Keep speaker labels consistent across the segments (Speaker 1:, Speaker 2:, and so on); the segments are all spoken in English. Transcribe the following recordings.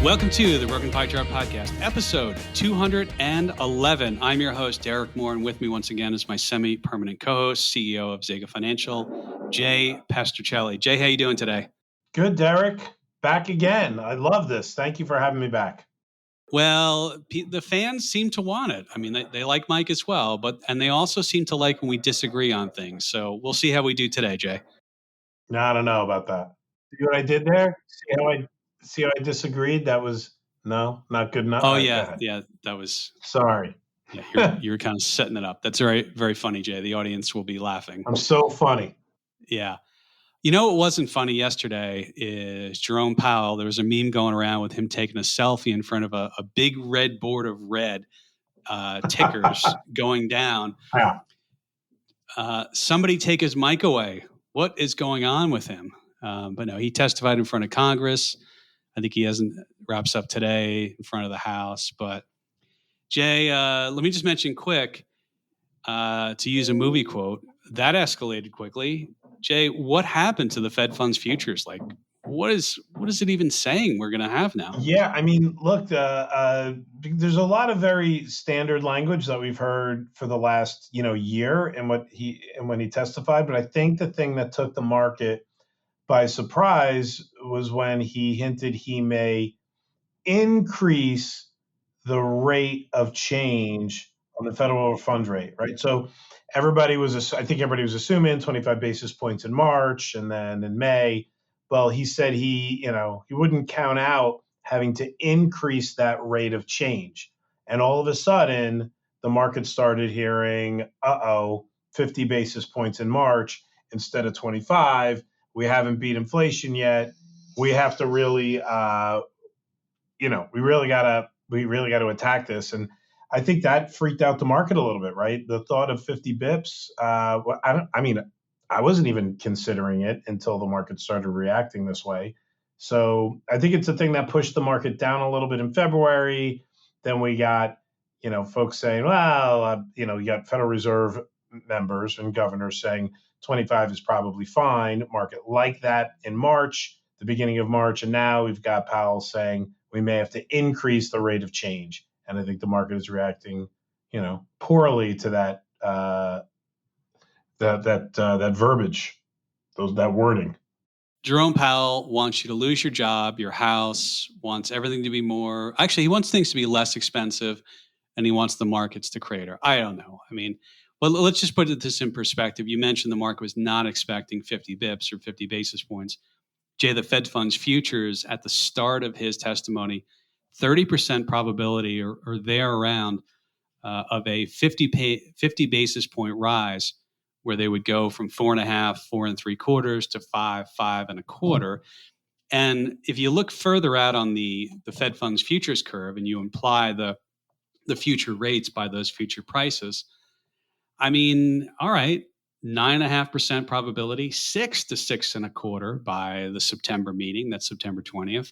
Speaker 1: Welcome to the Broken Pie Chart Podcast, episode 211. I'm your host, Derek Moore, and with me once again is my semi-permanent co-host, CEO of ZEGA Financial, Jay Pestrichelli. Jay, how you doing today?
Speaker 2: Good, Derek. Back again. I love this. Thank you for having me back.
Speaker 1: Well, the fans seem to want it. I mean, they like Mike as well, and they also seem to like when we disagree on things. So we'll see how we do today, Jay.
Speaker 2: No, I don't know about that. See what I did there? See how I disagreed? That was not good enough.
Speaker 1: Oh, yeah, that was.
Speaker 2: Sorry.
Speaker 1: Yeah, you're kind of setting it up. That's very, very funny, Jay. The audience will be laughing.
Speaker 2: I'm so funny.
Speaker 1: Yeah. You know what wasn't funny yesterday is Jerome Powell. There was a meme going around with him taking a selfie in front of a big red board of red tickers going down.
Speaker 2: Yeah.
Speaker 1: Somebody take his mic away. What is going on with him? But no, he testified in front of Congress. I think he wraps up today in front of the House. But Jay, let me just mention quick, to use a movie quote, that escalated quickly. Jay, what happened to the Fed funds futures? Like, what is it even saying we're going to have now?
Speaker 2: Yeah, I mean, look, there's a lot of very standard language that we've heard for the last year and when he testified. But I think the thing that took the market by surprise was when he hinted he may increase the rate of change on the federal funds rate, right? So I think everybody was assuming 25 basis points in March and then in May. Well, he said he wouldn't count out having to increase that rate of change. And all of a sudden, the market started hearing, 50 basis points in March instead of 25. We haven't beat inflation yet. We have to really, we really got to attack this. And I think that freaked out the market a little bit, right? The thought of 50 bips. I wasn't even considering it until the market started reacting this way. So I think it's a thing that pushed the market down a little bit in February. Then we got, folks saying, well, you got Federal Reserve members and governors saying 25 is probably fine. Market like that in March, the beginning of March. And now we've got Powell saying we may have to increase the rate of change. And I think the market is reacting, poorly to that that verbiage, that wording.
Speaker 1: Jerome Powell wants you to lose your job, your house, wants everything to be more. Actually, he wants things to be less expensive, and he wants the markets to crater. I don't know. I mean, well, let's just put this in perspective. You mentioned the market was not expecting 50 bips or 50 basis points. Jay, the Fed funds futures at the start of his testimony, 30% probability or there around of a 50 basis point rise, where they would go from 4.5, 4 3/4 to 5, 5 1/4. And if you look further out on the Fed funds futures curve and you imply the future rates by those future prices, I mean, all right, 9.5% probability, 6 to 6 1/4 by the September meeting. That's September 20th.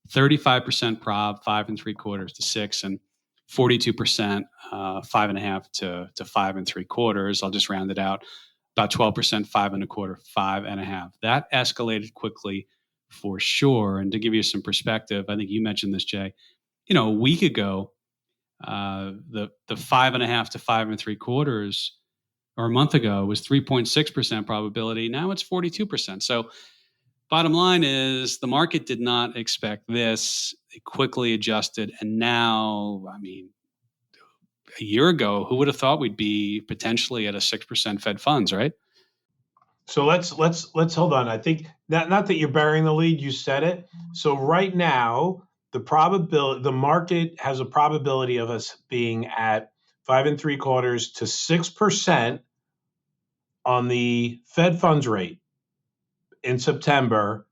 Speaker 1: 35% prob, 5 3/4 to 6, and 42%, 5.5 to 5 3/4. I'll just round it out. About 12%, 5 1/4, 5.5. That escalated quickly for sure. And to give you some perspective, I think you mentioned this, Jay. A week ago, the 5.5 to 5 3/4, or a month ago, was 3.6% probability. Now it's 42%. So bottom line is the market did not expect this. It quickly adjusted. And now, I mean, a year ago, who would have thought we'd be potentially at a 6% Fed funds, right?
Speaker 2: So let's hold on. I think not that you're burying the lead, you said it. So right now, the market has a probability of us being at 5 3/4 to 6% on the Fed funds rate in September,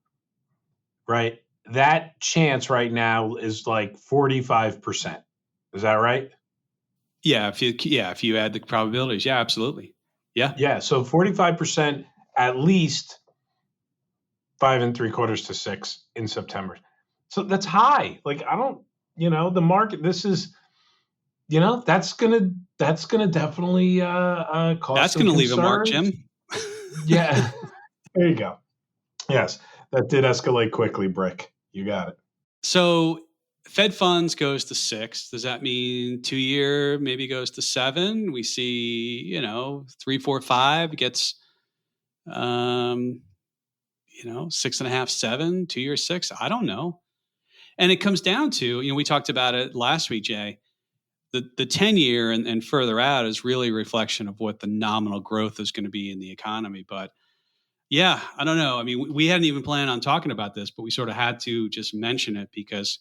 Speaker 2: right? That chance right now is like 45%. Is that right?
Speaker 1: Yeah, if you add the probabilities, yeah, absolutely. Yeah.
Speaker 2: Yeah, so 45% at least 5 3/4 to 6 in September. So that's high. Like, I don't, the market, this is, that's gonna definitely cause.
Speaker 1: That's gonna leave a mark, Jim.
Speaker 2: Yeah. There you go. Yes, that did escalate quickly, Brick. You got it.
Speaker 1: So Fed funds goes to 6. Does that mean 2-year maybe goes to 7? We see, 3, 4, 5 gets, 6.5, 7, 2-year 6. I don't know. And it comes down to, we talked about it last week, Jay. The 10-year and further out is really a reflection of what the nominal growth is going to be in the economy. But yeah, I don't know. I mean, we hadn't even planned on talking about this, but we sort of had to just mention it because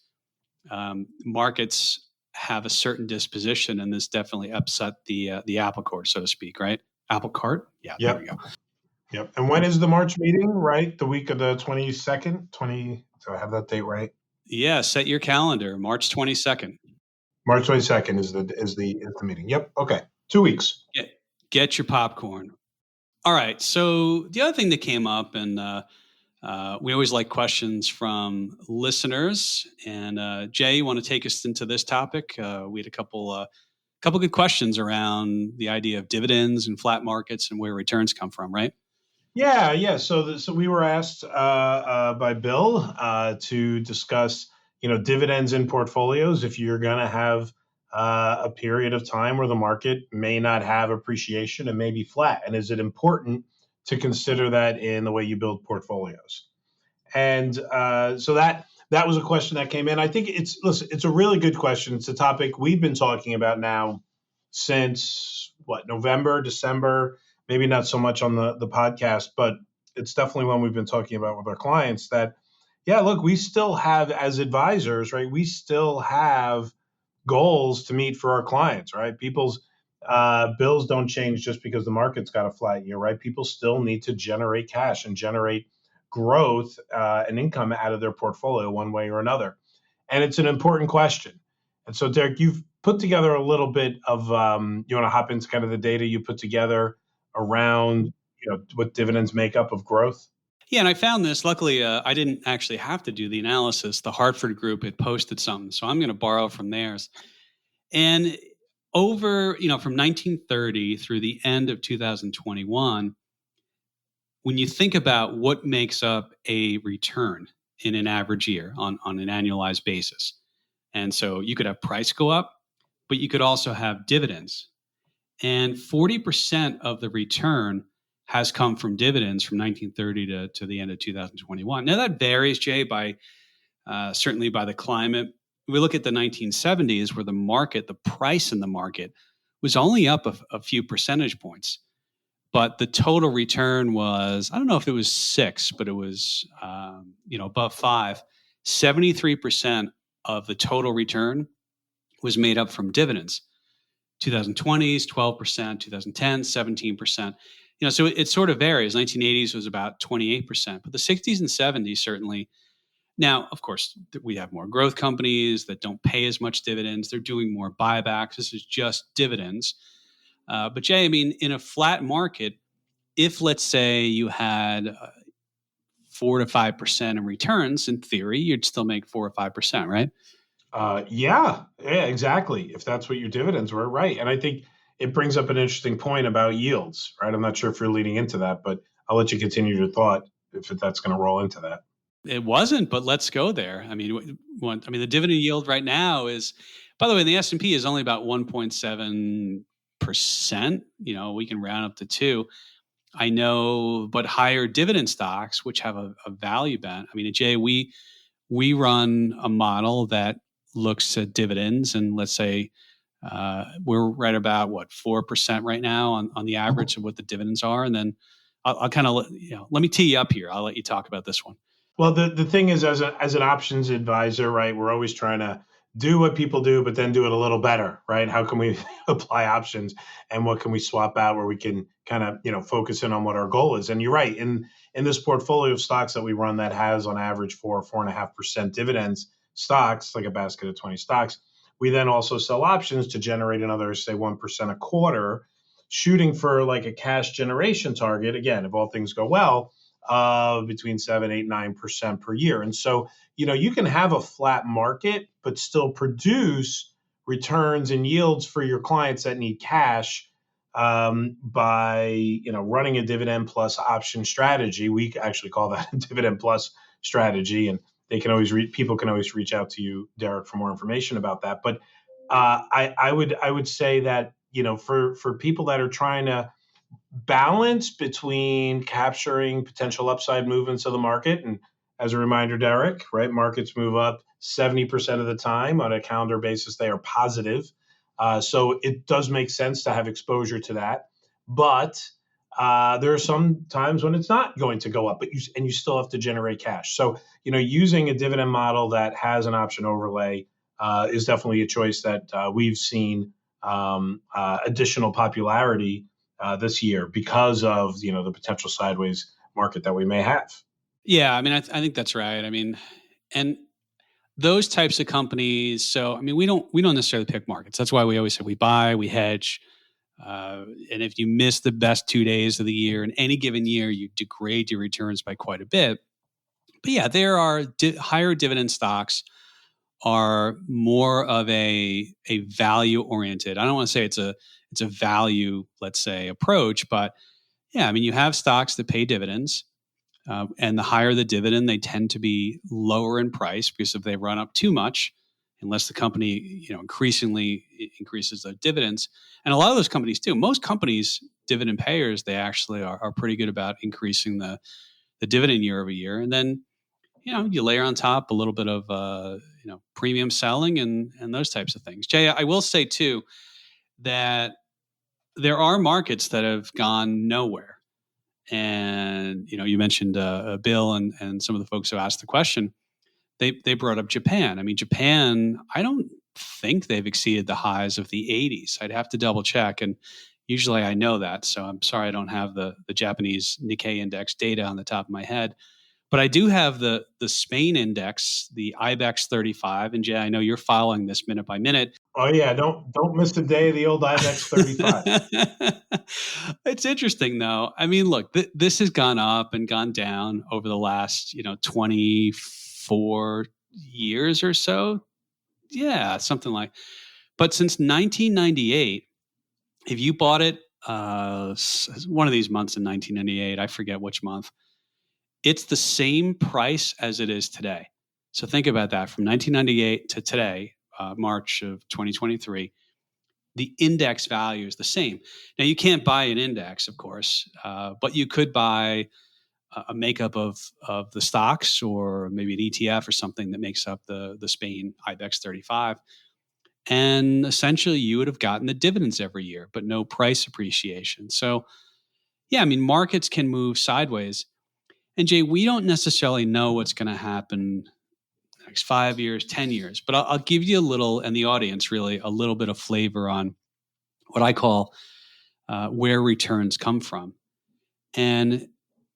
Speaker 1: markets have a certain disposition, and this definitely upset the apple cart, so to speak, right? Apple cart? Yeah, there we
Speaker 2: Yep.
Speaker 1: go.
Speaker 2: Yep. And when is the March meeting, right? The week of the 22nd, do I have that date right?
Speaker 1: Yeah, set your calendar, March 22nd.
Speaker 2: March 22nd is the meeting. Yep. Okay. 2 weeks.
Speaker 1: Get your popcorn. All right. So the other thing that came up, and we always like questions from listeners. And Jay, you want to take us into this topic? We had a couple good questions around the idea of dividends and flat markets and where returns come from, right?
Speaker 2: Yeah, yeah. So we were asked by Bill to discuss, dividends in portfolios if you're going to have a period of time where the market may not have appreciation and may be flat, and is it important to consider that in the way you build portfolios? And so that was a question that came in. I think it's a really good question. It's a topic we've been talking about now since November, December, maybe not so much on the podcast, but it's definitely one we've been talking about with our clients that, yeah, look, we still have, as advisors, right? We still have goals to meet for our clients, right? People's bills don't change just because the market's got a flat year, right? People still need to generate cash and generate growth and income out of their portfolio one way or another. And it's an important question. And so, Derek, you've put together a little bit of, you want to hop into kind of the data you put together around, what dividends make up of growth?
Speaker 1: Yeah, and I found this. Luckily, I didn't actually have to do the analysis. The Hartford Group had posted something, so I'm going to borrow from theirs. And over, from 1930 through the end of 2021, when you think about what makes up a return in an average year on an annualized basis, and so you could have price go up, but you could also have dividends. And 40% of the return has come from dividends from 1930 to the end of 2021. Now that varies, Jay, by certainly by the climate. We look at the 1970s where the price in the market was only up a few percentage points, but the total return was, I don't know if it was 6, but it was, above 5. 73% of the total return was made up from dividends. 2020s, 12%, 2010, 17%. So it sort of varies. 1980s was about 28%, but the 60s and 70s certainly. Now, of course, we have more growth companies that don't pay as much dividends. They're doing more buybacks. This is just dividends. But Jay, I mean, in a flat market, if let's say you had 4 to 5% in returns, in theory, you'd still make 4 or 5%, right?
Speaker 2: Yeah, exactly. If that's what your dividends were, right. And I think it brings up an interesting point about yields, right? I'm not sure if you're leading into that, but I'll let you continue your thought if that's going to roll into that.
Speaker 1: It wasn't, but let's go there. I mean, the dividend yield right now is, by the way, the S&P is only about 1.7%. We can round up to 2. I know, but higher dividend stocks, which have a value bent. I mean, Jay, we run a model that looks at dividends, and let's say we're right about 4% right now on the average of what the dividends are, and then I'll kind of let me tee you up here. I'll let you talk about this one.
Speaker 2: Well, the thing is, as an options advisor, right, we're always trying to do what people do, but then do it a little better, right? How can we apply options, and what can we swap out where we can kind of focus in on what our goal is? And you're right, in this portfolio of stocks that we run that has on average 4.5% dividends stocks, like a basket of 20 stocks, we then also sell options to generate another, say, 1% a quarter, shooting for like a cash generation target. Again, if all things go well, between 7, 8, 9% per year. And so, you can have a flat market, but still produce returns and yields for your clients that need cash by, running a dividend plus option strategy. We actually call that a dividend plus strategy. And they can always people can always reach out to you, Derek, for more information about that. But I would say that, for people that are trying to balance between capturing potential upside movements of the market. And as a reminder, Derek, right, markets move up 70% of the time on a calendar basis. They are positive. So it does make sense to have exposure to that. But there are some times when it's not going to go up, but you still have to generate cash. So, using a dividend model that has an option overlay is definitely a choice that we've seen additional popularity this year because of the potential sideways market that we may have.
Speaker 1: Yeah, I mean, I think that's right. I mean, and those types of companies. So, I mean, we don't necessarily pick markets. That's why we always say we buy, we hedge, and if you miss the best 2 days of the year in any given year, you degrade your returns by quite a bit. But yeah, there are higher dividend stocks are more of a value oriented. I don't want to say it's a value, let's say, approach, but yeah, I mean, you have stocks that pay dividends, and the higher the dividend, they tend to be lower in price because if they run up too much, unless the company increasingly increases the dividends, and a lot of those companies do. Most companies, dividend payers, they actually are pretty good about increasing the dividend year over year, and then you layer on top a little bit of premium selling and those types of things. Jay, I will say too that there are markets that have gone nowhere. And you mentioned Bill and some of the folks who asked the question. They brought up Japan. I mean, Japan, I don't think they've exceeded the highs of the 80s. I'd have to double check, and usually I know that. So I'm sorry I don't have the Japanese Nikkei index data on the top of my head. But I do have the Spain index, the IBEX 35. And Jay, I know you're following this minute by minute.
Speaker 2: Oh yeah, don't miss a day of the old IBEX 35.
Speaker 1: It's interesting though. I mean, look, this has gone up and gone down over the last 24 years or so. Yeah, something like. But since 1998, if you bought it one of these months in 1998, I forget which month, it's the same price as it is today. So think about that. From 1998 to today, March of 2023, the index value is the same. Now, you can't buy an index, of course, but you could buy a makeup of the stocks or maybe an ETF or something that makes up the Spain IBEX 35. And essentially, you would have gotten the dividends every year, but no price appreciation. So, yeah, I mean, markets can move sideways. And Jay, we don't necessarily know what's going to happen next 5 years, 10 years, but I'll give you a little, and the audience really, a little bit of flavor on what I call where returns come from. And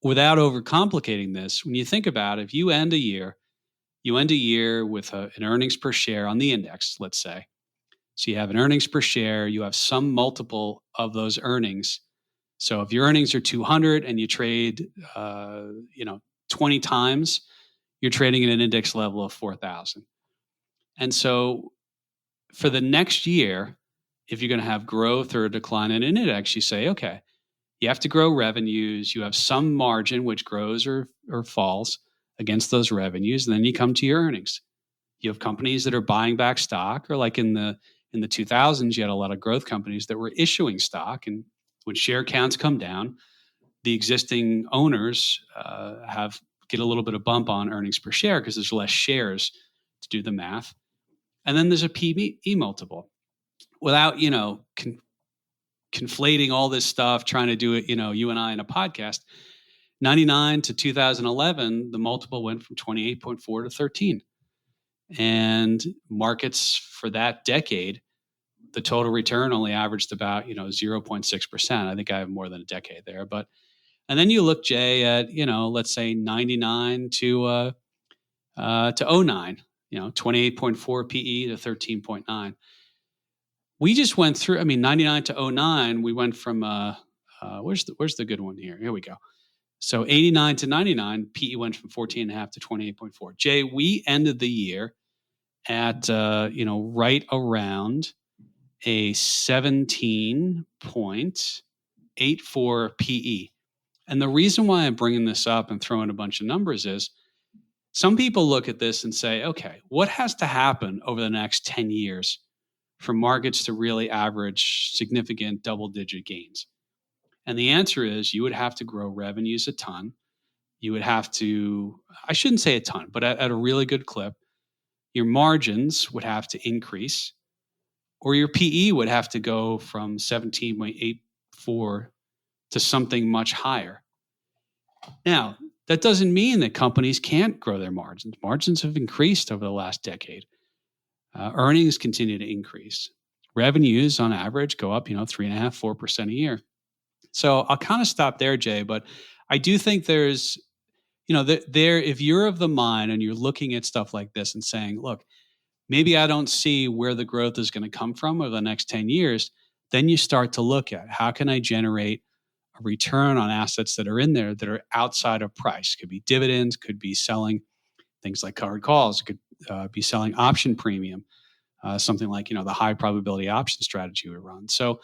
Speaker 1: without overcomplicating this, when you think about it, if you end a year with an earnings per share on the index, let's say. So you have an earnings per share, you have some multiple of those earnings. So if your earnings are 200 and you trade, 20 times, you're trading at an index level of 4,000. And so for the next year, if you're going to have growth or a decline in an index, you say, okay, you have to grow revenues. You have some margin which grows or falls against those revenues. And then you come to your earnings. You have companies that are buying back stock, or like in the 2000s, you had a lot of growth companies that were issuing stock. And when share counts come down, the existing owners get a little bit of bump on earnings per share because there's less shares to do the math. And then there's a PE multiple. Without, conflating all this stuff, trying to do it, you and I in a podcast, 99 to 2011, the multiple went from 28.4 to 13. And markets for that decade, the total return only averaged about, 0.6%. I think I have more than a decade there. And then you look, Jay, at, let's say 99 to 09, 28.4 PE to 13.9. We just went through, 99 to 09, we went from, where's the good one here? Here we go. So 89 to 99, PE went from 14.5 to 28.4. Jay, we ended the year at, right around a 17.84 PE. And the reason why I'm bringing this up and throwing a bunch of numbers is Some people look at this and say, okay, what has to happen over the next 10 years for markets to really average significant double digit gains? And the answer is you would have to grow revenues a ton. You would have to, I shouldn't say a ton, but at a really good clip. Your margins would have to increase, or your PE would have to go from 17.84 to something much higher. Now, that doesn't mean that companies can't grow their margins. Margins have increased over the last decade. Earnings continue to increase. Revenues on average go up, 3.5%, 4% a year. So I'll kind of stop there, Jay, but I do think there's, if you're of the mind and you're looking at stuff like this and saying, look, maybe I don't see where the growth is going to come from over the next 10 years, then you start to look at how can I generate a return on assets that are in there that are outside of price. Could be dividends, could be selling things like covered calls, could be selling option premium, something like, the high probability option strategy we run. So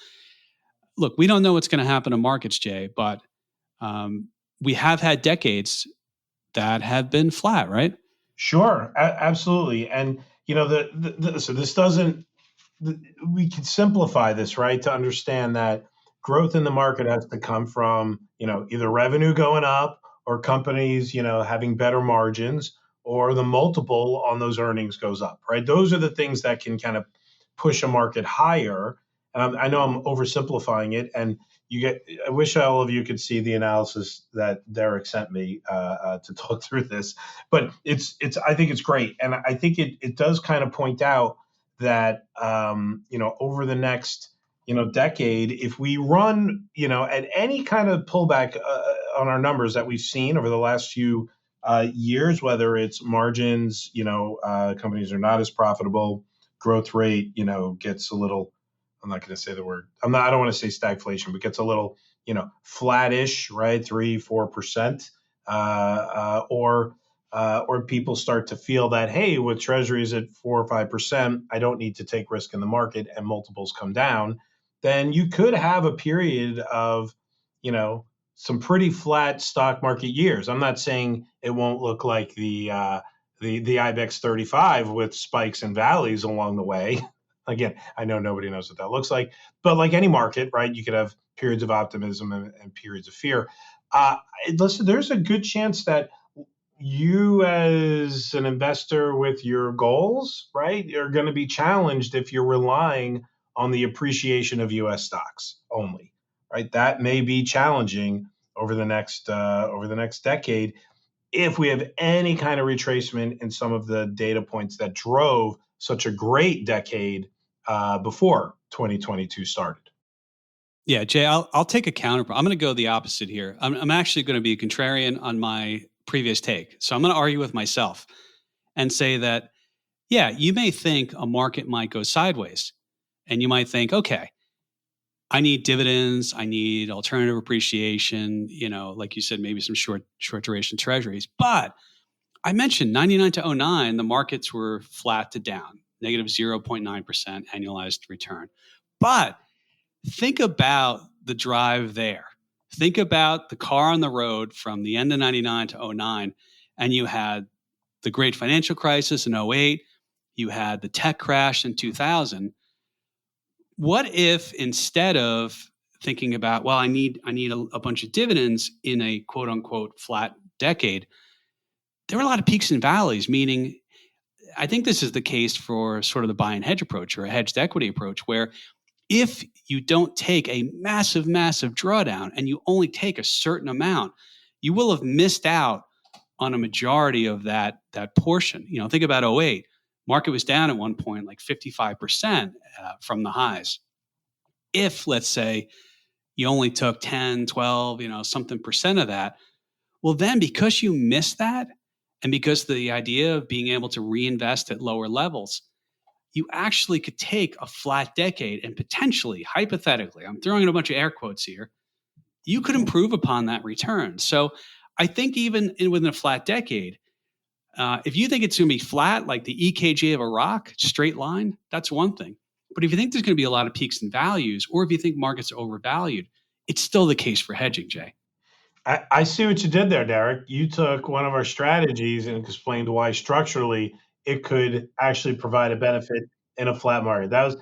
Speaker 1: look, we don't know what's going to happen to markets, Jay, but we have had decades that have been flat, right?
Speaker 2: Sure, absolutely. And so this doesn't. We can simplify this, right, to understand that growth in the market has to come from either revenue going up or companies having better margins, or the multiple on those earnings goes up, right? Those are the things that can kind of push a market higher. I know I'm oversimplifying it, and I wish all of you could see the analysis that Derek sent me to talk through this, but I think it's great, and I think it does kind of point out that over the next decade, if we run at any kind of pullback on our numbers that we've seen over the last few years, whether it's margins, companies are not as profitable, growth rate gets a little, I'm not going to say the word. I don't want to say stagflation, but gets a little, flattish, right? 3-4%, or people start to feel that, hey, with treasuries at 4 or 5%, I don't need to take risk in the market, and multiples come down. Then you could have a period of, some pretty flat stock market years. I'm not saying it won't look like the IBEX 35 with spikes and valleys along the way. Again, I know nobody knows what that looks like, but like any market, right, you could have periods of optimism and periods of fear. Listen, there's a good chance that you as an investor with your goals, right, are going to be challenged if you're relying on the appreciation of U.S. stocks only, right? That may be challenging over the next decade if we have any kind of retracement in some of the data points that drove such a great decade before 2022 started.
Speaker 1: Yeah, Jay, I'll take a counter. I'm going to go the opposite here. I'm actually going to be a contrarian on my previous take. So I'm going to argue with myself and say that, yeah, you may think a market might go sideways, and you might think, okay, I need dividends, I need alternative appreciation, like you said, maybe some short duration treasuries. But I mentioned 99 to 09, the markets were flat to down, negative 0.9% annualized return. But think about the drive there. Think about the car on the road from the end of 99 to 09, and you had the great financial crisis in 08, you had the tech crash in 2000. What if instead of thinking about, well, I need a bunch of dividends in a quote unquote flat decade, there were a lot of peaks and valleys, meaning I think this is the case for sort of the buy and hedge approach or a hedged equity approach, where if you don't take a massive, massive drawdown and you only take a certain amount, you will have missed out on a majority of that portion. Think about 08. Market was down at one point like 55% from the highs. If, let's say, you only took 10, 12, something percent of that, well, then because you missed that, and because the idea of being able to reinvest at lower levels, you actually could take a flat decade and potentially, hypothetically, I'm throwing in a bunch of air quotes here, you could improve upon that return. So I think even within a flat decade, if you think it's going to be flat, like the EKG of a rock, straight line, that's one thing. But if you think there's going to be a lot of peaks and values, or if you think markets are overvalued, it's still the case for hedging, Jay.
Speaker 2: I see what you did there, Derek. You took one of our strategies and explained why structurally it could actually provide a benefit in a flat market. That was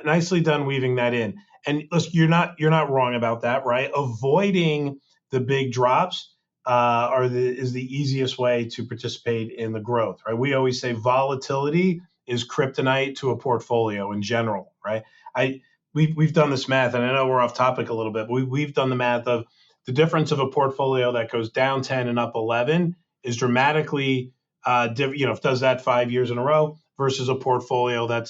Speaker 2: nicely done weaving that in. And listen, you're not wrong about that, right? Avoiding the big drops is the easiest way to participate in the growth, right? We always say volatility is kryptonite to a portfolio in general, right? I we've done this math, and I know we're off topic a little bit, but we've done the math of the difference of a portfolio that goes down 10 and up 11 is dramatically does that 5 years in a row versus a portfolio that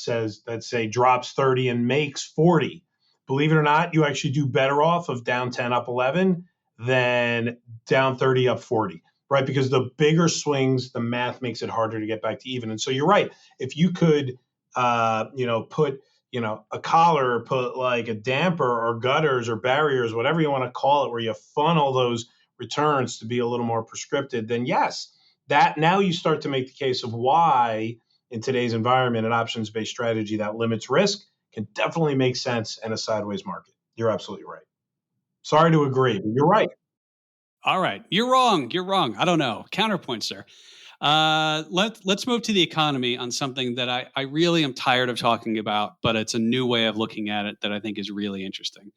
Speaker 2: say drops 30 and makes 40. Believe it or not, you actually do better off of down 10 up 11 than down 30 up 40, right? Because the bigger swings, the math makes it harder to get back to even. And so you're right. If you could put a collar, or put like a damper or gutters or barriers, whatever you want to call it, where you funnel those returns to be a little more prescriptive, then yes, that now you start to make the case of why in today's environment, an options-based strategy that limits risk can definitely make sense in a sideways market. You're absolutely right. Sorry to agree, but you're right.
Speaker 1: All right, you're wrong. You're wrong. I don't know. Counterpoint, sir. Let's move to the economy on something that I really am tired of talking about, but it's a new way of looking at it that I think is really interesting.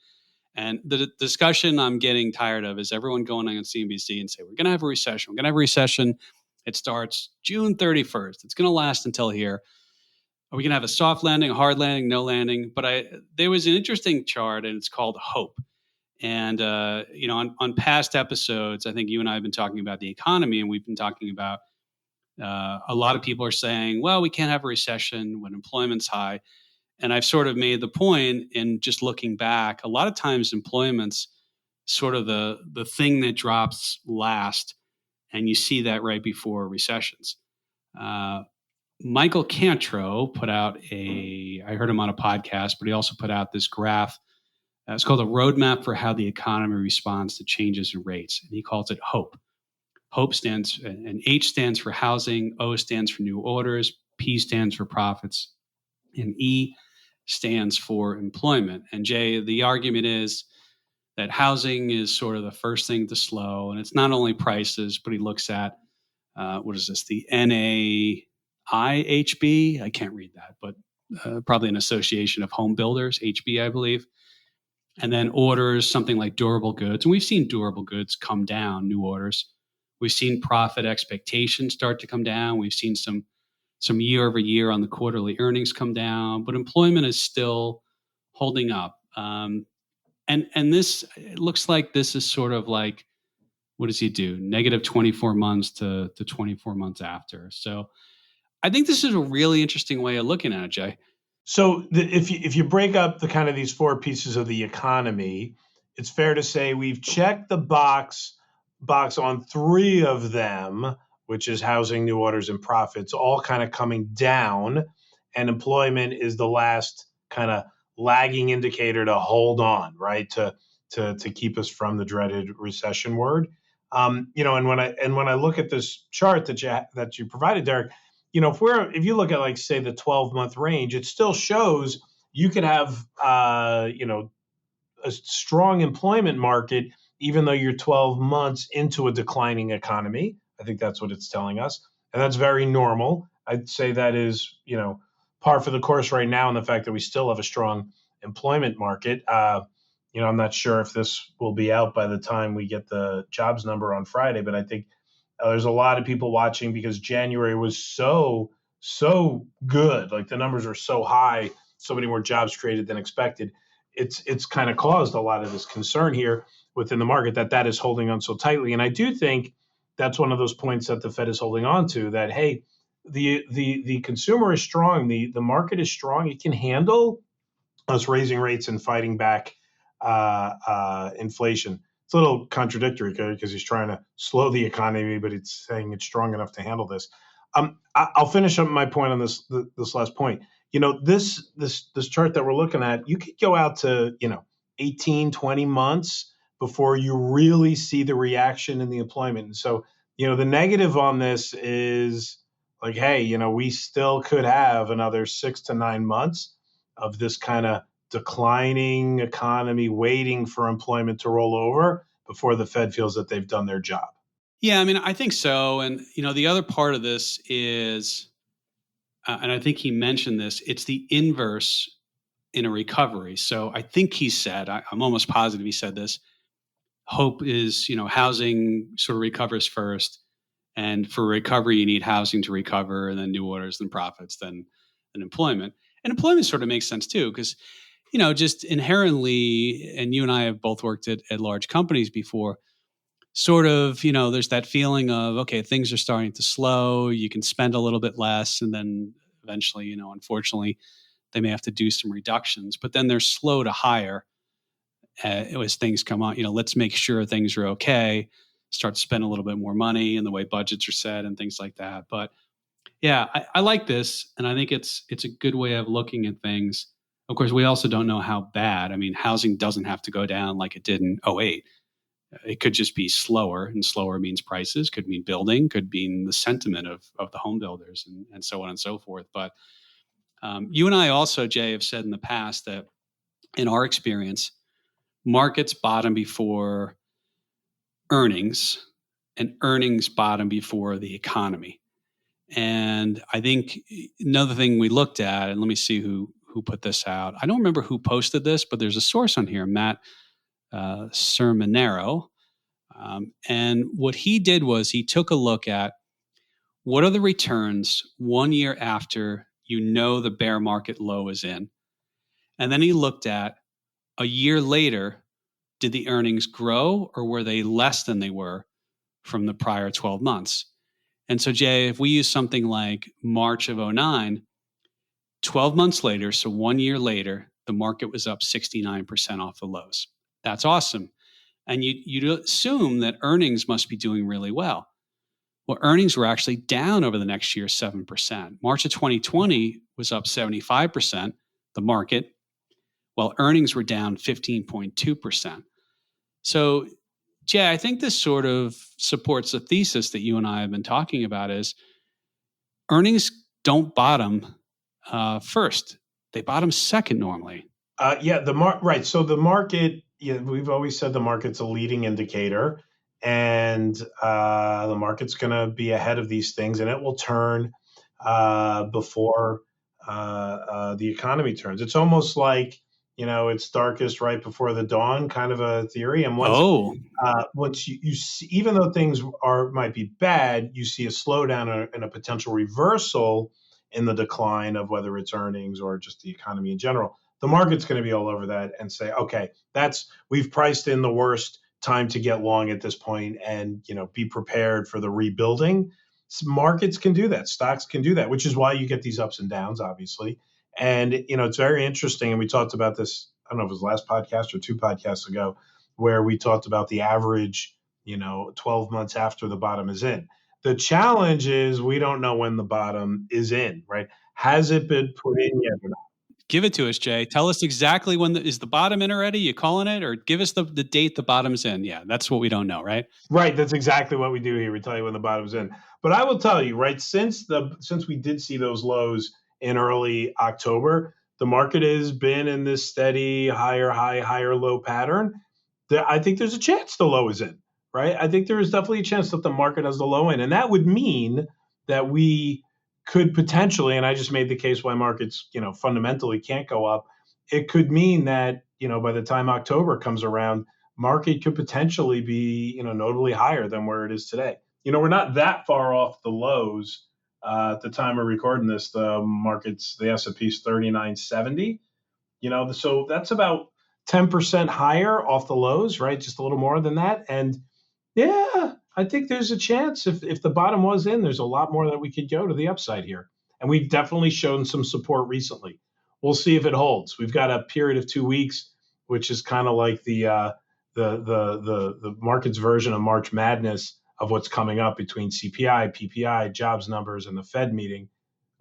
Speaker 1: And the discussion I'm getting tired of is everyone going on CNBC and say, we're going to have a recession. We're going to have a recession. It starts June 31st. It's going to last until here. Are we going to have a soft landing, a hard landing, no landing? But there was an interesting chart, and it's called Hope. And, on past episodes, I think you and I have been talking about the economy, and we've been talking about a lot of people are saying, well, we can't have a recession when employment's high. And I've sort of made the point in just looking back, a lot of times employment's sort of the thing that drops last. And you see that right before recessions. Michael Kantro put out I heard him on a podcast, but he also put out this graph. It's called a roadmap for how the economy responds to changes in rates. And he calls it HOPE. HOPE stands, and H stands for housing, O stands for new orders, P stands for profits, and E stands for employment. And Jay, the argument is that housing is sort of the first thing to slow. And it's not only prices, but he looks at, what is this, the NAIHB? I can't read that, but probably an association of home builders, HB, I believe. And then orders, something like durable goods. And we've seen durable goods come down, new orders. We've seen profit expectations start to come down. We've seen some year over year on the quarterly earnings come down, but employment is still holding up. And this, it looks like this is sort of like, what does he do? Negative 24 months to 24 months after. So I think this is a really interesting way of looking at it, Jay.
Speaker 2: So if you break up the kind of these four pieces of the economy, it's fair to say we've checked the box on three of them, which is housing, new orders, and profits, all kind of coming down, and employment is the last kind of lagging indicator to hold on, right? To keep us from the dreaded recession word. And when I look at this chart that you provided, Derek, if you look at, like, say, the 12-month range, it still shows you could have a strong employment market even though you're 12 months into a declining economy. I think that's what it's telling us, and that's very normal. I'd say that is par for the course right now, in the fact that we still have a strong employment market. I'm not sure if this will be out by the time we get the jobs number on Friday, but I think there's a lot of people watching because January was so good. Like, the numbers are so high, so many more jobs created than expected. It's kind of caused a lot of this concern here within the market that is holding on so tightly. And I do think that's one of those points that the Fed is holding on to, that, hey, the consumer is strong, the market is strong, it can handle us raising rates and fighting back inflation. It's a little contradictory because he's trying to slow the economy, but it's saying it's strong enough to handle this. I'll finish up my point on this last point. This chart that we're looking at, you could go out to 18, 20 months before you really see the reaction in the employment. And so the negative on this is, like, hey, we still could have another 6 to 9 months of this kind of declining economy waiting for employment to roll over before the Fed feels that they've done their job.
Speaker 1: Yeah, I mean, I think so. And, the other part of this is, and I think he mentioned this, it's the inverse in a recovery. So I think he said, I'm almost positive he said this, hope is, housing sort of recovers first. And for recovery, you need housing to recover, and then new orders, then profits, then employment. And employment sort of makes sense too, because, just inherently, and you and I have both worked at large companies before, sort of, there's that feeling of, okay, things are starting to slow, you can spend a little bit less, and then eventually, unfortunately, they may have to do some reductions, but then they're slow to hire as things come on. Let's make sure things are okay, start to spend a little bit more money and the way budgets are set and things like that. But yeah, I like this, and I think it's a good way of looking at things. Of course, we also don't know how bad. I mean, housing doesn't have to go down like it did in '08. It could just be slower, and slower means prices, could mean building, could mean the sentiment of the home builders, and so on and so forth. But you and I also, Jay, have said in the past that in our experience, markets bottom before earnings, and earnings bottom before the economy. And I think another thing we looked at, and let me see who put this out. I don't remember who posted this, but there's a source on here, Matt Sermonero. And what he did was he took a look at what are the returns 1 year after the bear market low is in. And then he looked at a year later, did the earnings grow or were they less than they were from the prior 12 months? And so, Jay, if we use something like March of '09, 12 months later, so 1 year later, the market was up 69% off the lows. That's awesome. And you'd assume that earnings must be doing really well. Well, earnings were actually down over the next year, 7%. March of 2020 was up 75%, the market, while earnings were down 15.2%. So, Jay, I think this sort of supports the thesis that you and I have been talking about is earnings don't bottom first. They bottom second normally.
Speaker 2: Right. So the market, we've always said the market's a leading indicator, and the market's going to be ahead of these things, and it will turn before the economy turns. It's almost like, it's darkest right before the dawn kind of a theory. And once you see, even though things might be bad, you see a slowdown and a potential reversal in the decline of whether it's earnings or just the economy in general. The market's going to be all over that and say, okay, we've priced in the worst time to get long at this point, and be prepared for the rebuilding. Markets can do that, stocks can do that, which is why you get these ups and downs, obviously. And it's very interesting, and we talked about this, I don't know if it was last podcast or two podcasts ago, where we talked about the average 12 months after the bottom is in. The challenge is we don't know when the bottom is in, right? Has it been put in yet or not?
Speaker 1: Give it to us, Jay. Tell us exactly when is the bottom in already? You calling it, or give us the date the bottom's in? Yeah, that's what we don't know, right?
Speaker 2: Right. That's exactly what we do here. We tell you when the bottom's in. But I will tell you, right, since we did see those lows in early October, the market has been in this steady higher high, higher low pattern. I think there's a chance the low is in, right? I think there is definitely a chance that the market has the low in. And that would mean that we could potentially, and I just made the case why markets, fundamentally can't go up. It could mean that, by the time October comes around, market could potentially be, notably higher than where it is today. We're not that far off the lows. At the time of recording this, the S&P's 3970. So that's about 10% higher off the lows, right? Just a little more than that. And yeah, I think there's a chance if the bottom was in, there's a lot more that we could go to the upside here. And we've definitely shown some support recently. We'll see if it holds. We've got a period of 2 weeks, which is kind of like the market's version of March Madness of what's coming up between CPI, PPI, jobs numbers, and the Fed meeting.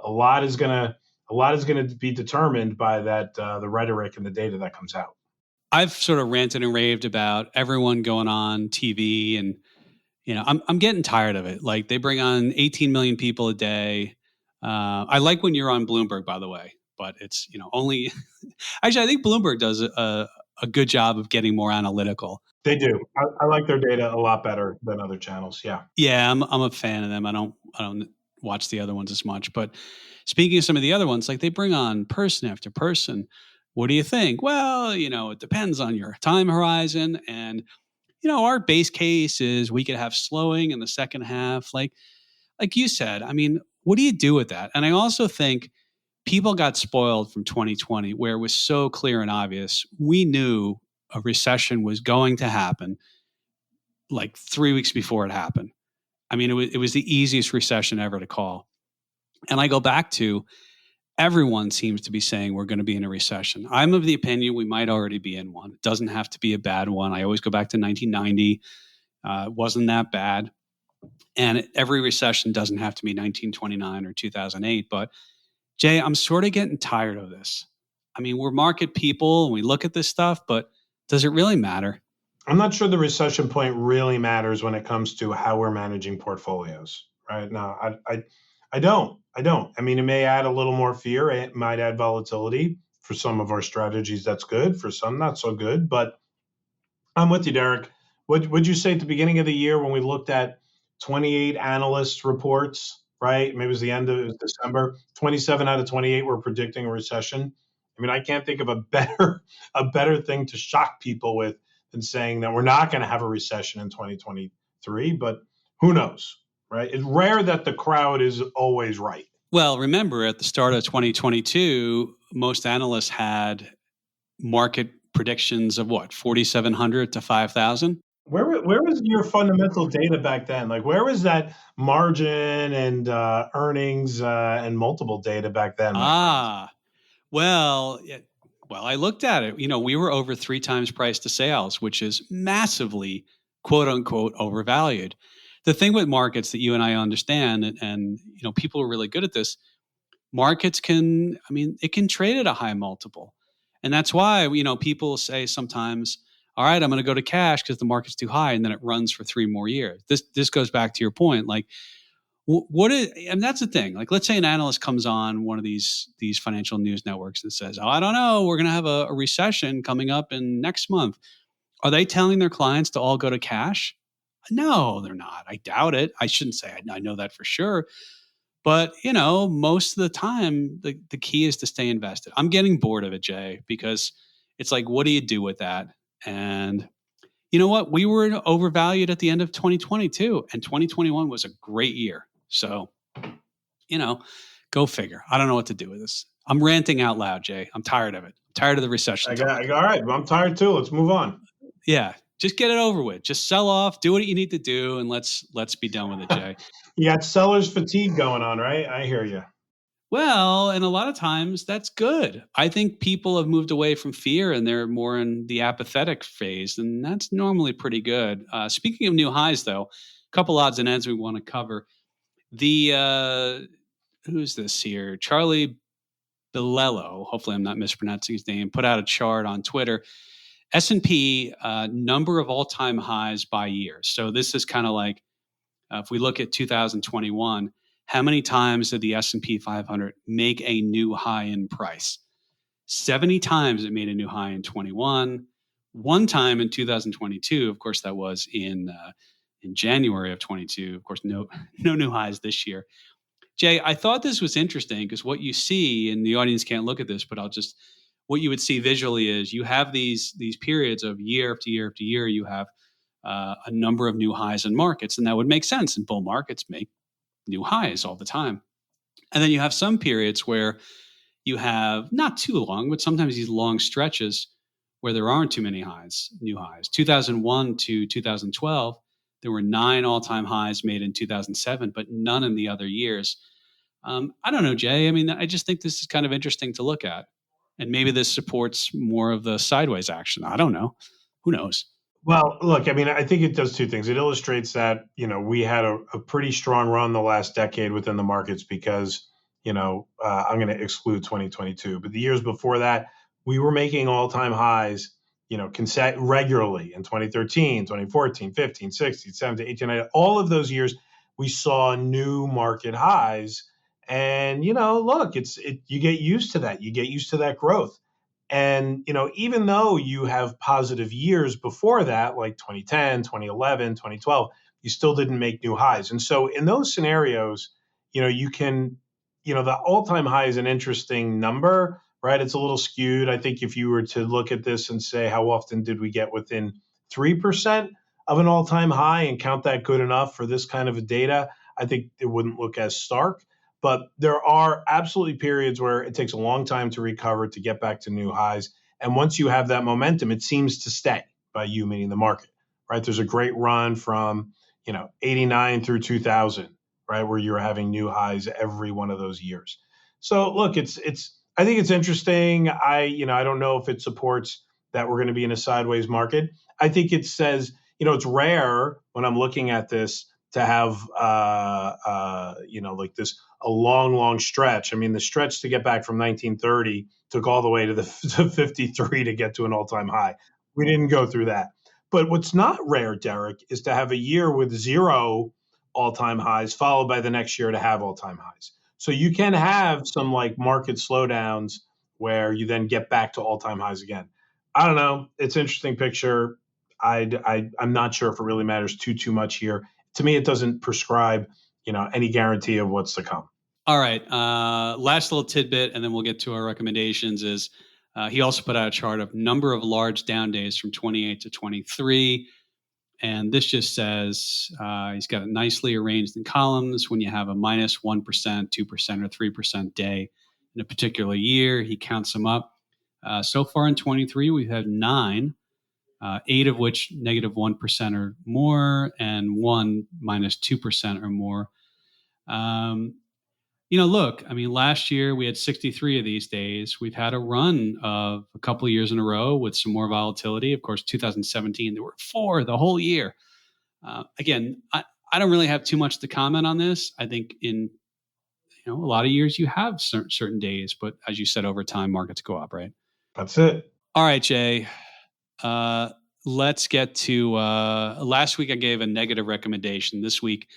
Speaker 2: A lot is going to be determined by that the rhetoric and the data that comes out.
Speaker 1: I've sort of ranted and raved about everyone going on TV, and I'm getting tired of it. Like, they bring on 18 million people a day. I like when you're on Bloomberg, by the way, but it's only. Actually, I think Bloomberg does a good job of getting more analytical.
Speaker 2: They do. I like their data a lot better than other channels. Yeah.
Speaker 1: Yeah, I'm a fan of them. I don't watch the other ones as much. But speaking of some of the other ones, like they bring on person after person. What do you think? Well, it depends on your time horizon. And, our base case is we could have slowing in the second half. Like you said, I mean, what do you do with that? And I also think people got spoiled from 2020, where it was so clear and obvious. We knew a recession was going to happen like 3 weeks before it happened. I mean, it was the easiest recession ever to call. And I go back to everyone seems to be saying we're going to be in a recession. I'm of the opinion we might already be in one. It doesn't have to be a bad one. I always go back to 1990. It wasn't that bad. And every recession doesn't have to be 1929 or 2008. But Jay, I'm sort of getting tired of this. I mean, we're market people and we look at this stuff, but does it really matter?
Speaker 2: I'm not sure the recession point really matters when it comes to how we're managing portfolios, right? No, I don't. I don't. I mean, it may add a little more fear. It might add volatility for some of our strategies. That's good. For some, not so good. But I'm with you, Derek. Would you say at the beginning of the year when we looked at 28 analyst reports, right? Maybe it was the end of December. 27 out of 28 were predicting a recession. I mean, I can't think of a better thing to shock people with than saying that we're not going to have a recession in 2023. But who knows, right? It's rare that the crowd is always right.
Speaker 1: Well, remember at the start of 2022, most analysts had market predictions of what, 4,700 to 5,000?
Speaker 2: Where was your fundamental data back then? Like, where was that margin and earnings and multiple data back then, my friend?
Speaker 1: Ah, well, I looked at it. We were over 3 times price to sales, which is massively, quote unquote, overvalued. The thing with markets that you and I understand, and people are really good at this. Markets can, I mean, it can trade at a high multiple, and that's why people say sometimes, "All right, I'm going to go to cash because the market's too high," and then it runs for 3 more years. This goes back to your point, like what is, and that's the thing. Like, let's say an analyst comes on one of these financial news networks and says, "Oh, I don't know, we're going to have a recession coming up in next month." Are they telling their clients to all go to cash? No, they're not. I doubt it. I shouldn't say I know that for sure. But, most of the time, the key is to stay invested. I'm getting bored of it, Jay, because it's like, what do you do with that? And you know what? We were overvalued at the end of 2022, and 2021 was a great year. So, you know, go figure. I don't know what to do with this. I'm ranting out loud, Jay. I'm tired of it. I'm tired of the recession talk.
Speaker 2: All right. Well, I'm tired too. Let's move on.
Speaker 1: Yeah, just get it over with. Just sell off, do what you need to do, and let's be done with it, Jay.
Speaker 2: You got seller's fatigue going on, right? I hear you.
Speaker 1: Well, and a lot of times that's good. I think people have moved away from fear and they're more in the apathetic phase, and that's normally pretty good. Speaking of new highs, though, a couple odds and ends we want to cover. The who's this here? Charlie Bilello. Hopefully, I'm not mispronouncing his name. Put out a chart on Twitter. S&P number of all-time highs by year. So this is kind of like if we look at 2021. How many times did the S&P 500 make a new high in price? 70 times it made a new high in 21. One time in 2022, of course, that was in January of 22. Of course, no new highs this year. Jay, I thought this was interesting because what you see, and the audience can't look at this, but what you would see visually is you have these periods of year after year after year. You have a number of new highs in markets, and that would make sense. And bull markets make new highs all the time. And then you have some periods where you have not too long, but sometimes these long stretches where there aren't too many new highs. 2001 to 2012, there were 9 all-time highs made in 2007, but none in the other years. I don't know, Jay. I mean, I just think this is kind of interesting to look at. And maybe this supports more of the sideways action. I don't know. Who knows?
Speaker 2: Well, look, I mean, I think it does two things. It illustrates that, we had a pretty strong run the last decade within the markets because, I'm going to exclude 2022, but the years before that, we were making all-time highs, regularly in 2013, 2014, 15, 16, 17, 18, 19. All of those years, we saw new market highs. And, look, you get used to that. You get used to that growth. And, even though you have positive years before that, like 2010, 2011, 2012, you still didn't make new highs. And so in those scenarios, you can, the all time high is an interesting number, right? It's a little skewed. I think if you were to look at this and say, how often did we get within 3% of an all time high and count that good enough for this kind of a data, I think it wouldn't look as stark. But there are absolutely periods where it takes a long time to recover to get back to new highs. And once you have that momentum, it seems to stay, by you meaning the market, right? There's a great run from, 89 through 2000, right? Where you're having new highs every one of those years. So look, I think it's interesting. I don't know if it supports that we're going to be in a sideways market. I think it says, it's rare when I'm looking at this to have, like this a long, long stretch. I mean, the stretch to get back from 1930 took all the way to 53 to get to an all-time high. We didn't go through that. But what's not rare, Derek, is to have a year with 0 all-time highs followed by the next year to have all-time highs. So you can have some like market slowdowns where you then get back to all-time highs again. I don't know. It's an interesting picture. I'm not sure if it really matters too much here. To me, it doesn't prescribe, any guarantee of what's to come.
Speaker 1: All right. Last little tidbit, and then we'll get to our recommendations. Is he also put out a chart of number of large down days from 28 to 23. And this just says he's got it nicely arranged in columns. When you have a minus 1%, 2%, or 3% day in a particular year, he counts them up. So far in 23, we've had 9, 8 of which negative 1% or more, and 1 minus 2% or more. Look, I mean, last year we had 63 of these days. We've had a run of a couple of years in a row with some more volatility. Of course, 2017, there were 4 the whole year. Again, I don't really have too much to comment on this. I think in a lot of years you have certain days, but as you said, over time, markets go up, right?
Speaker 2: That's it.
Speaker 1: All right, Jay. Let's get to last week I gave a negative recommendation. This week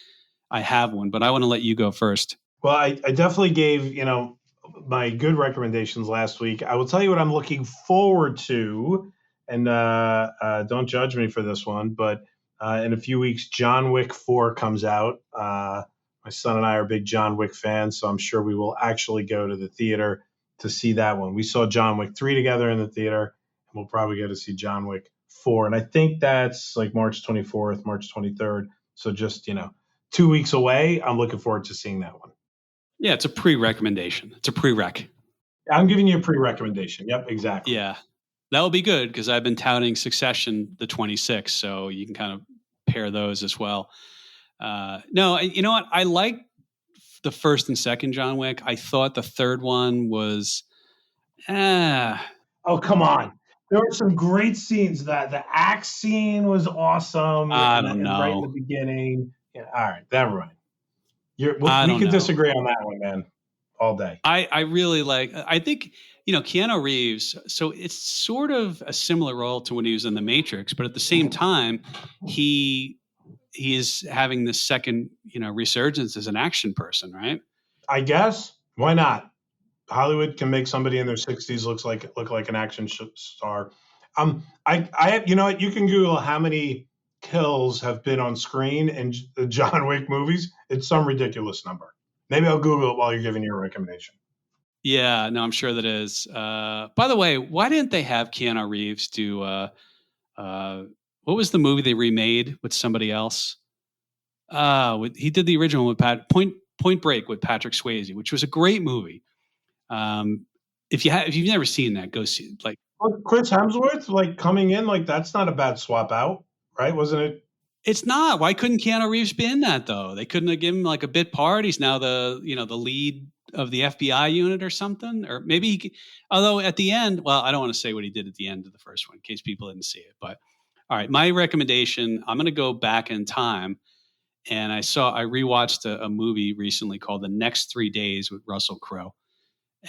Speaker 1: I have one, but I want to let you go first.
Speaker 2: Well, I definitely gave, my good recommendations last week. I will tell you what I'm looking forward to, and don't judge me for this one, but in a few weeks, John Wick 4 comes out. My son and I are big John Wick fans, so I'm sure we will actually go to the theater to see that one. We saw John Wick 3 together in the theater, and we'll probably go to see John Wick 4. And I think that's like March 24th, March 23rd. So just, 2 weeks away. I'm looking forward to seeing that one.
Speaker 1: Yeah, it's a pre-recommendation. It's a pre-rec.
Speaker 2: I'm giving you a pre-recommendation. Yep, exactly.
Speaker 1: Yeah, that will be good because I've been touting Succession, the 26th, so you can kind of pair those as well. No, you know what? I like the first and second John Wick. I thought the third one was,
Speaker 2: Oh, come on. There were some great scenes. The axe scene was awesome.
Speaker 1: I don't know.
Speaker 2: Right in the beginning. Yeah, all right, never mind.
Speaker 1: We
Speaker 2: could disagree on that one, man, all day.
Speaker 1: I really like, I think, Keanu Reeves, so it's sort of a similar role to when he was in The Matrix, but at the same time, he is having this second, resurgence as an action person, right?
Speaker 2: I guess. Why not? Hollywood can make somebody in their 60s look like an action star. I you know what? You can Google how many kills have been on screen in the John Wick movies. It's some ridiculous number. Maybe I'll Google it while you're giving your recommendation.
Speaker 1: Yeah, no, I'm sure that is. By the way, why didn't they have Keanu Reeves do what was the movie they remade with somebody else? He did the original with Point Break with Patrick Swayze, which was a great movie. If you've never seen that, go see it. Like
Speaker 2: Chris Hemsworth, coming in, that's not a bad swap out, right? Wasn't it?
Speaker 1: It's not. Why couldn't Keanu Reeves be in that though? They couldn't have given him like a bit part. He's now the lead of the FBI unit or something, or maybe although at the end, well, I don't want to say what he did at the end of the first one in case people didn't see it. But all right, my recommendation, I'm going to go back in time, and I rewatched a movie recently called The Next 3 Days with Russell Crowe,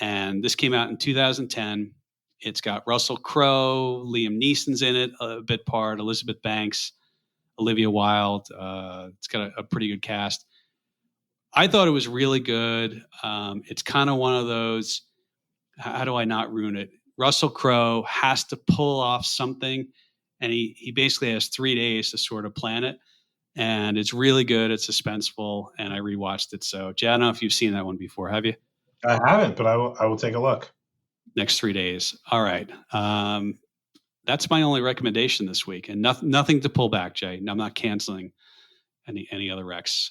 Speaker 1: and this came out in 2010. It's got Russell Crowe, Liam Neeson's in it, a bit part, Elizabeth Banks, Olivia Wilde. It's got a pretty good cast. I thought it was really good. It's kind of one of those, how do I not ruin it? Russell Crowe has to pull off something, and he basically has 3 days to sort of plan it. And it's really good. It's suspenseful, and I rewatched it. So, Jay, I don't know if you've seen that one before. Have you?
Speaker 2: I haven't, but I will take a look.
Speaker 1: Next 3 days. All right. That's my only recommendation this week, and nothing to pull back, Jay. I'm not canceling any other recs.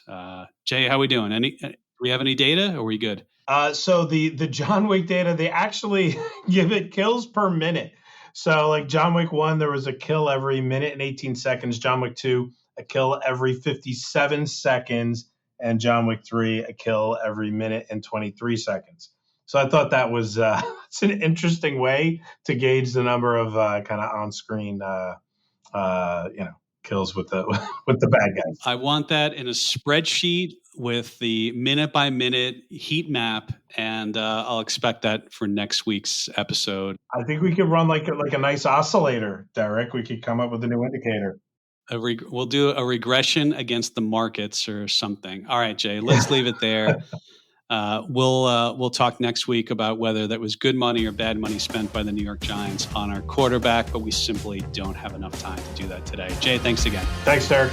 Speaker 1: Jay, how we doing? Do we have any data, or are we good?
Speaker 2: So the John Wick data, they actually give it kills per minute. So like John Wick 1, there was a kill every minute and 18 seconds. John Wick 2, a kill every 57 seconds. And John Wick 3, a kill every minute and 23 seconds. So I thought that was it's an interesting way to gauge the number of kind of on-screen kills with the with the bad guys.
Speaker 1: I want that in a spreadsheet with the minute by minute heat map, and I'll expect that for next week's episode.
Speaker 2: I think we could run like a nice oscillator, Derek. We could come up with a new indicator.
Speaker 1: We'll do a regression against the markets or something. All right, Jay, let's leave it there. We'll talk next week about whether that was good money or bad money spent by the New York Giants on our quarterback, but we simply don't have enough time to do that today. Jay, thanks again.
Speaker 2: Thanks, Derek.